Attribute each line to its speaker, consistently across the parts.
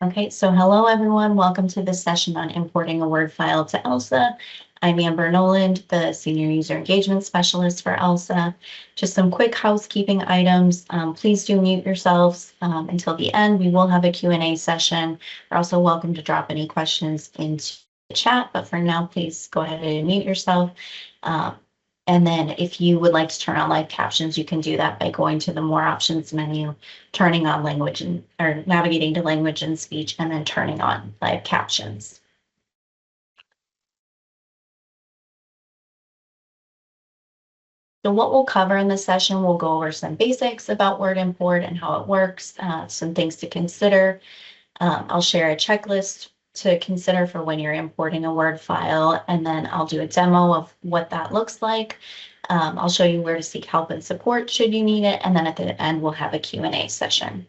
Speaker 1: Okay, so hello everyone. Welcome to this session on importing a Word file to Elsa. I'm Amber Noland, the Senior User Engagement Specialist for Elsa. Just some quick housekeeping items. Please do mute yourselves until the end. We will have a Q&A session. You're also welcome to drop any questions into the chat, but for now, please go ahead and mute yourself. And then if you would like to turn on live captions, you can do that by going to the More Options menu, turning on language or navigating to language and speech, and then turning on live captions. So what we'll cover in this session, we'll go over some basics about word import and how it works, some things to consider. I'll share a checklist to consider for when you're importing a Word file, and then I'll do a demo of what that looks like. I'll show you where to seek help and support should you need it, and then at the end we'll have a Q&A session.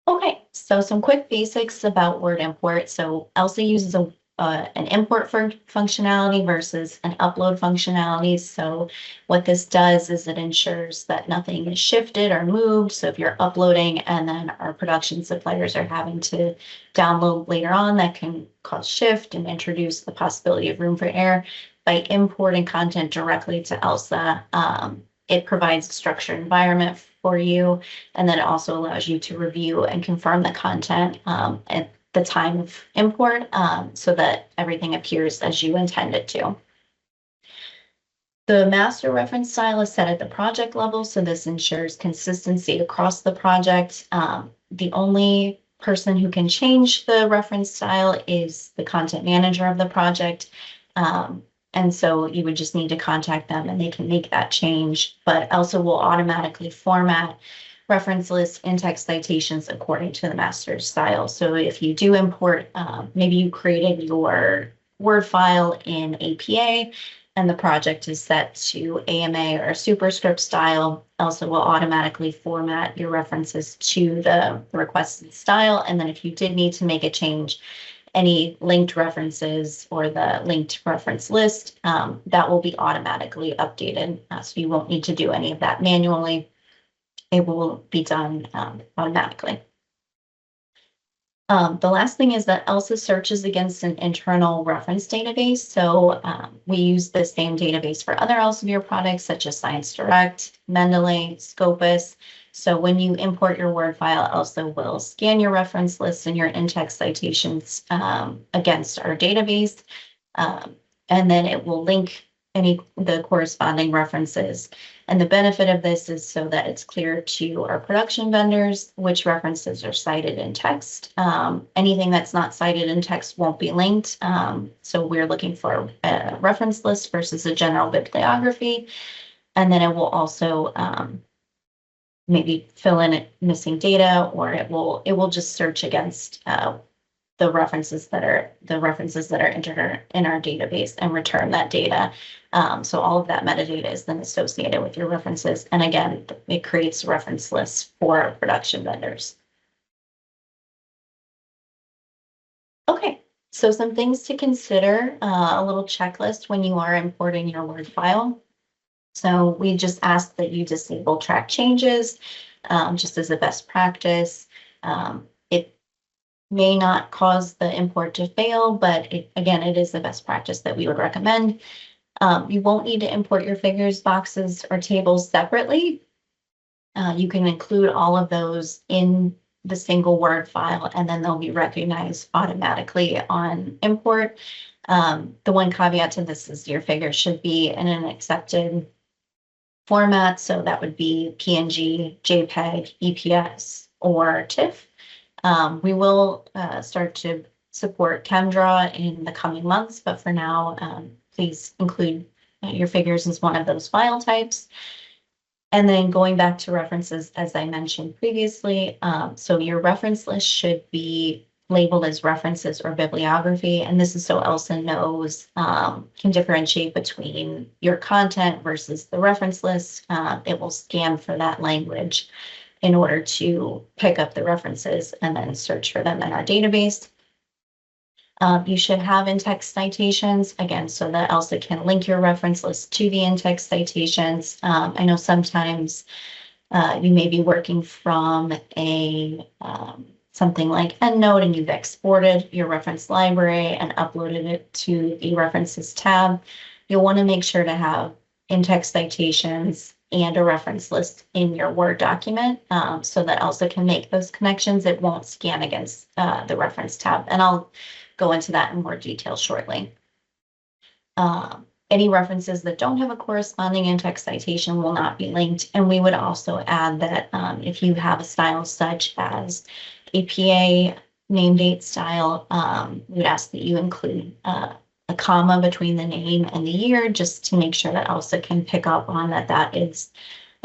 Speaker 1: Okay, so some quick basics about word import. So Elsa uses an import functionality versus an upload functionality. So what this does is it ensures that nothing is shifted or moved. So if you're uploading and then our production suppliers are having to download later on, that can cause shift and introduce the possibility of room for error. By importing content directly to Elsa, it provides a structured environment for you, and then it also allows you to review and confirm the content at the time of import so that everything appears as you intend it to. The master reference style is set at the project level, so this ensures consistency across the project. The only person who can change the reference style is the content manager of the project. And so you would just need to contact them and they can make that change, but Elsa will automatically format reference lists and text citations according to the master style. So if you do import, maybe you created your Word file in APA and the project is set to AMA or superscript style, Elsa will automatically format your references to the requested style. And then if you did need to make a change, any linked references or the linked reference list, that will be automatically updated. So you won't need to do any of that manually. It will be done automatically. The last thing is that Elsa searches against an internal reference database. So we use the same database for other Elsevier products such as Science Direct, Mendeley, Scopus. So when you import your Word file, Elsa will scan your reference lists and your in-text citations against our database. And then it will link the corresponding references. And the benefit of this is so that it's clear to our production vendors which references are cited in text. Anything that's not cited in text won't be linked. So we're looking for a reference list versus a general bibliography. And then it will also maybe fill in missing data, or it will just search against the references that are entered in our database and return that data. So all of that metadata is then associated with your references. And again, it creates reference lists for production vendors. Okay, so some things to consider, a little checklist when you are importing your Word file. So we just ask that you disable track changes just as a best practice. It may not cause the import to fail, but again, it is the best practice that we would recommend. You won't need to import your figures, boxes, or tables separately. You can include all of those in the single Word file, and then they'll be recognized automatically on import. The one caveat to this is your figures should be in an accepted format, so that would be PNG, JPEG, EPS, or TIFF. We will start to support ChemDraw in the coming months, but for now, please include your figures as one of those file types. And then going back to references, as I mentioned previously, so your reference list should be labeled as references or bibliography, and this is so Elsa knows, can differentiate between your content versus the reference list. It will scan for that language in order to pick up the references and then search for them in our database. You should have in-text citations, again, so that Elsa can link your reference list to the in-text citations. I know sometimes you may be working from a something like EndNote and you've exported your reference library and uploaded it to the references tab, you'll want to make sure to have in-text citations and a reference list in your Word document, so that Elsa can make those connections. It won't scan against the reference tab, and I'll go into that in more detail shortly. Any references that don't have a corresponding in-text citation will not be linked, and we would also add that if you have a style such as APA name date style, we would ask that you include a comma between the name and the year, just to make sure that Elsa can pick up on that that is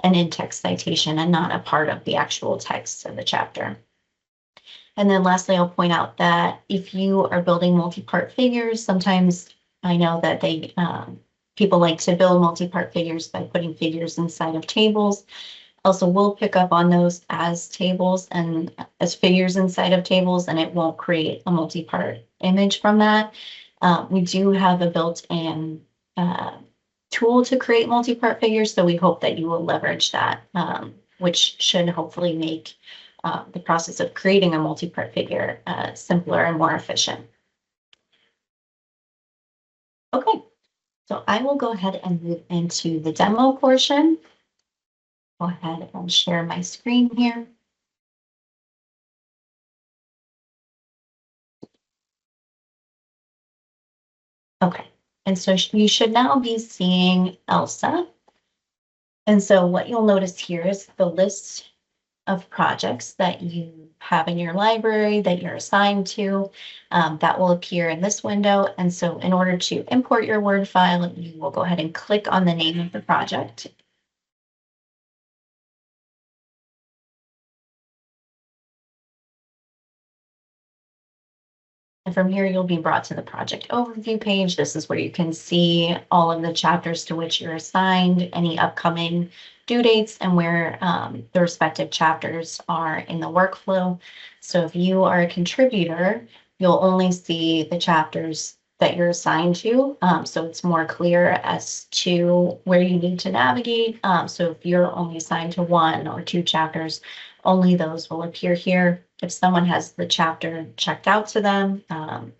Speaker 1: an in-text citation and not a part of the actual text of the chapter. And then lastly, I'll point out that if you are building multi-part figures, sometimes I know that people like to build multi-part figures by putting figures inside of tables. Also, we'll pick up on those as tables and as figures inside of tables, and it won't create a multi-part image from that. We do have a built-in tool to create multi-part figures, so we hope that you will leverage that, which should hopefully make the process of creating a multi-part figure simpler and more efficient. Okay, so I will go ahead and move into the demo portion. Go ahead and share my screen here. Okay, and so you should now be seeing Elsa. And so what you'll notice here is the list of projects that you have in your library that you're assigned to, that will appear in this window. And so in order to import your Word file, you will go ahead and click on the name of the project. And from here, you'll be brought to the project overview page. This is where you can see all of the chapters to which you're assigned, any upcoming due dates, and where the respective chapters are in the workflow. So if you are a contributor, you'll only see the chapters that you're assigned to. So it's more clear as to where you need to navigate. So if you're only assigned to 1 or 2 chapters, only those will appear here. If someone has the chapter checked out to them,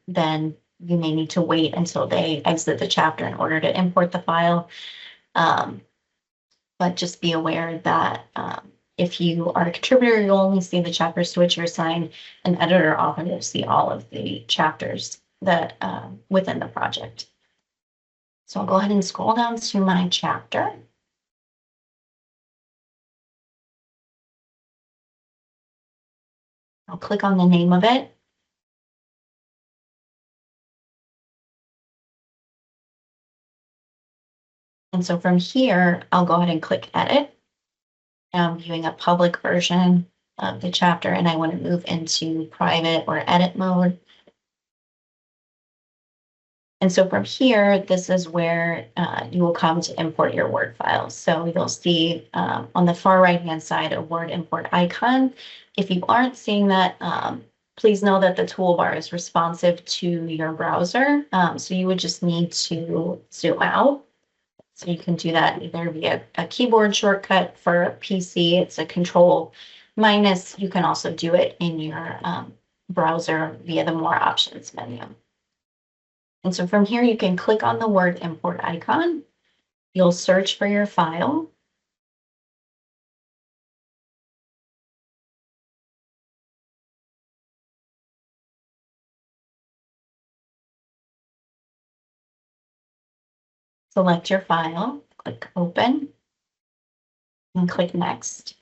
Speaker 1: then you may need to wait until they exit the chapter in order to import the file. But just be aware that if you are a contributor, you'll only see the chapters to which you're assigned. An editor often will see all of the chapters that within the project. So I'll go ahead and scroll down to my chapter. I'll click on the name of it. And so from here, I'll go ahead and click edit. I'm viewing a public version of the chapter, and I want to move into private or edit mode. And so from here, this is where you will come to import your Word files. So you'll see on the far right-hand side a Word import icon. If you aren't seeing that, please know that the toolbar is responsive to your browser. So you would just need to zoom out. So you can do that either via a keyboard shortcut. For a PC, it's a Control-. You can also do it in your browser via the More Options menu. And so from here, you can click on the Word import icon. You'll search for your file. Select your file, click Open, and click Next.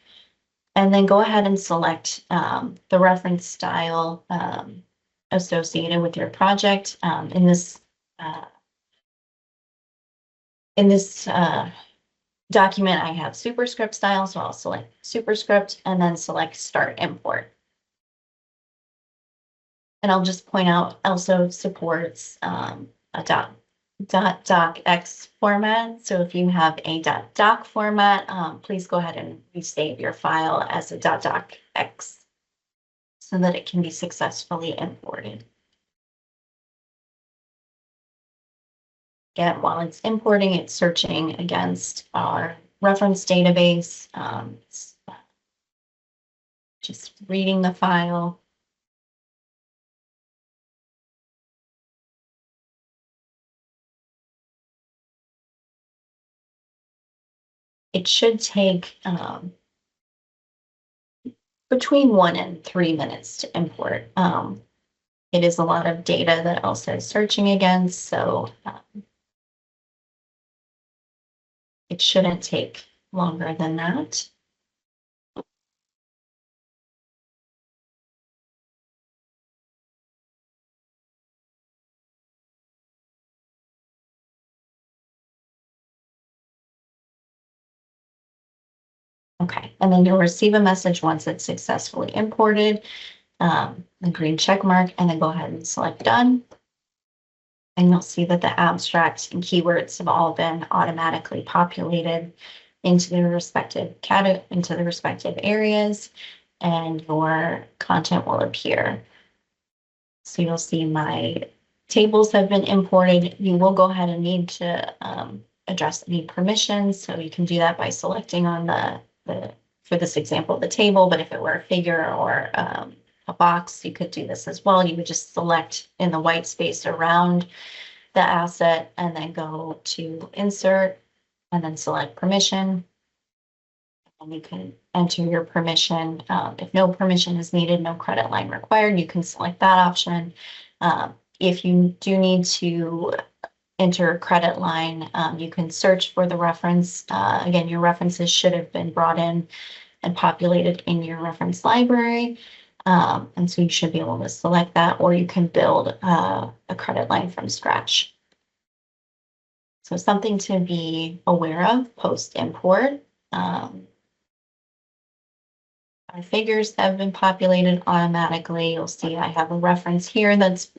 Speaker 1: And then go ahead and select the reference style associated with your project. In this document, I have superscript style, so I'll select superscript and then select Start Import. And I'll just point out, Elsa supports a .docx format. So if you have a .doc format, please go ahead and resave your file as a .docx so that it can be successfully imported. Again, while it's importing, it's searching against our reference database. Just reading the file. it should take between 1 and 3 minutes to import. It is a lot of data that Elsa is searching against, so it shouldn't take longer than that. Okay, and then you'll receive a message once it's successfully imported, the green check mark, and then go ahead and select done. And you'll see that the abstracts and keywords have all been automatically populated into their respective areas, and your content will appear. So you'll see my tables have been imported. You will go ahead and need to address any permissions. So you can do that by selecting on for this example, the table, but if it were a figure or a box, you could do this as well. You would just select in the white space around the asset and then go to insert and then select permission. And you can enter your permission. If no permission is needed, no credit line required, you can select that option. If you do need to enter a credit line, you can search for the reference. Again, your references should have been brought in and populated in your reference library. And so you should be able to select that, or you can build a credit line from scratch. So something to be aware of post-import. Our figures have been populated automatically. You'll see I have a reference here that's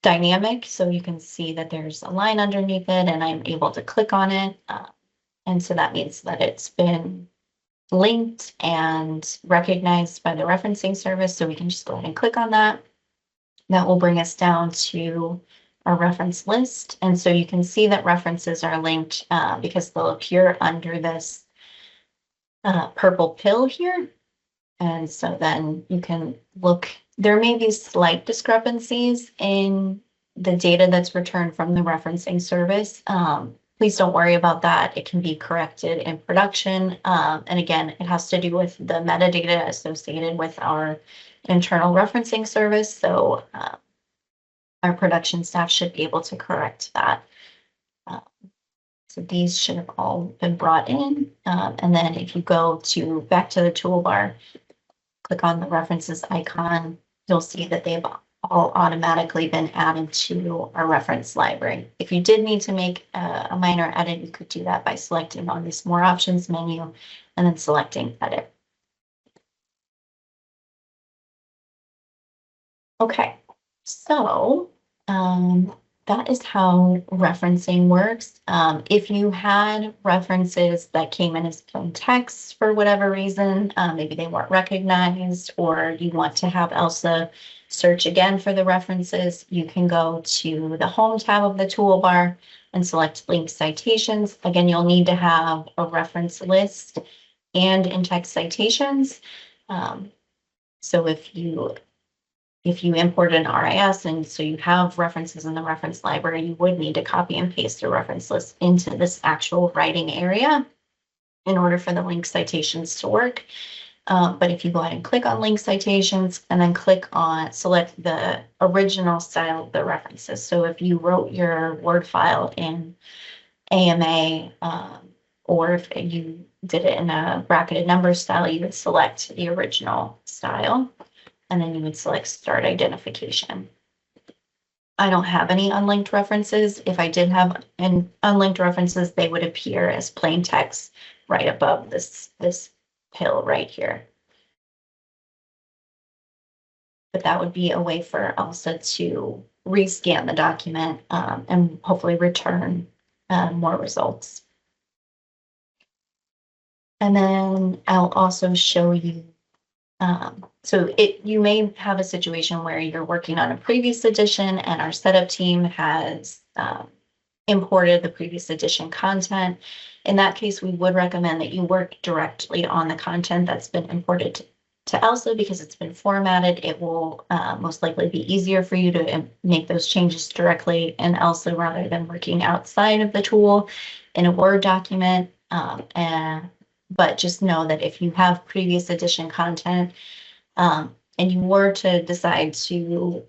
Speaker 1: dynamic, so you can see that there's a line underneath it and I'm able to click on it. And so that means that it's been linked and recognized by the referencing service. So we can just go ahead and click on that. That will bring us down to our reference list. And so you can see that references are linked because they'll appear under this purple pill here. And so then you can look, there may be slight discrepancies in the data that's returned from the referencing service. Please don't worry about that. It can be corrected in production. And again, it has to do with the metadata associated with our internal referencing service. So our production staff should be able to correct that. So these should have all been brought in. And then if you go back to the toolbar, click on the references icon, you'll see that they've all automatically been added to our reference library. If you did need to make a minor edit, you could do that by selecting on this More Options menu and then selecting Edit. Okay, so that is how referencing works. If you had references that came in as plain text for whatever reason, maybe they weren't recognized, or you want to have Elsa search again for the references, you can go to the Home tab of the toolbar and select Link Citations. Again, you'll need to have a reference list and in-text citations. So if you import an RIS and so you have references in the reference library, you would need to copy and paste the reference list into this actual writing area in order for the link citations to work. But if you go ahead and click on link citations and then select the original style of the references. So if you wrote your Word file in AMA, or if you did it in a bracketed number style, you would select the original style. And then you would select Start Identification. I don't have any unlinked references. If I did have unlinked references, they would appear as plain text right above this pill right here. But that would be a way for Elsa to rescan the document and hopefully return more results. And then I'll also show you so you may have a situation where you're working on a previous edition and our setup team has imported the previous edition content. In that case, we would recommend that you work directly on the content that's been imported to Elsa because it's been formatted. It will most likely be easier for you to make those changes directly in Elsa rather than working outside of the tool in a Word document. But just know that if you have previous edition content, and you were to decide to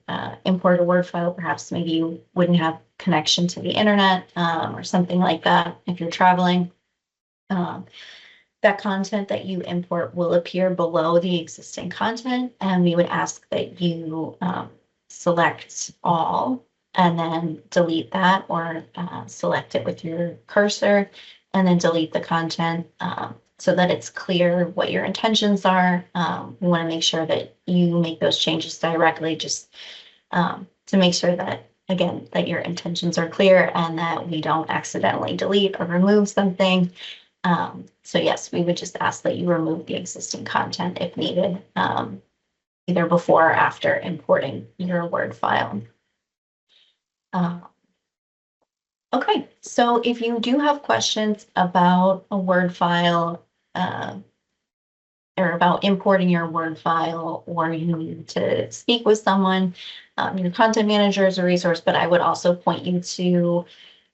Speaker 1: import a Word file, perhaps maybe you wouldn't have connection to the internet, or something like that if you're traveling. That content that you import will appear below the existing content, and we would ask that you select all and then delete that, or select it with your cursor and then delete the content, so that it's clear what your intentions are. We want to make sure that you make those changes directly, just to make sure that, again, that your intentions are clear and that we don't accidentally delete or remove something. So yes, we would just ask that you remove the existing content if needed, either before or after importing your Word file. Okay, so if you do have questions about a Word file, or about importing your Word file, or you need to speak with someone, your content manager is a resource, but I would also point you to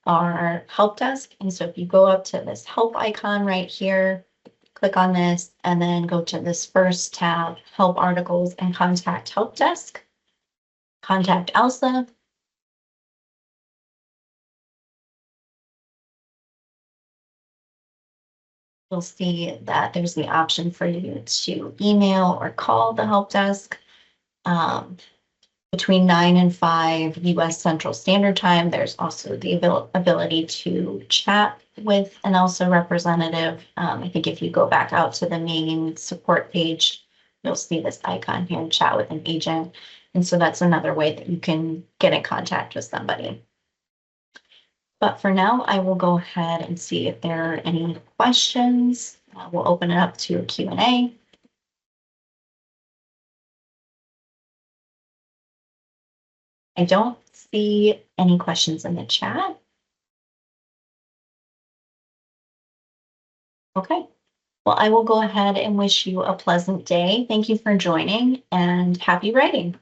Speaker 1: our help desk. And so if you go up to this help icon right here, click on this, and then go to this first tab, help articles, and contact help desk, contact Elsa. You'll see that there's the option for you to email or call the help desk. Between 9 and 5 US Central Standard Time. There's also the ability to chat with an Elsa representative. I think if you go back out to the main support page, you'll see this icon here, chat with an agent. And so that's another way that you can get in contact with somebody. But for now, I will go ahead and see if there are any questions. We'll open it up to a Q&A. I don't see any questions in the chat. Okay. Well, I will go ahead and wish you a pleasant day. Thank you for joining, and happy writing.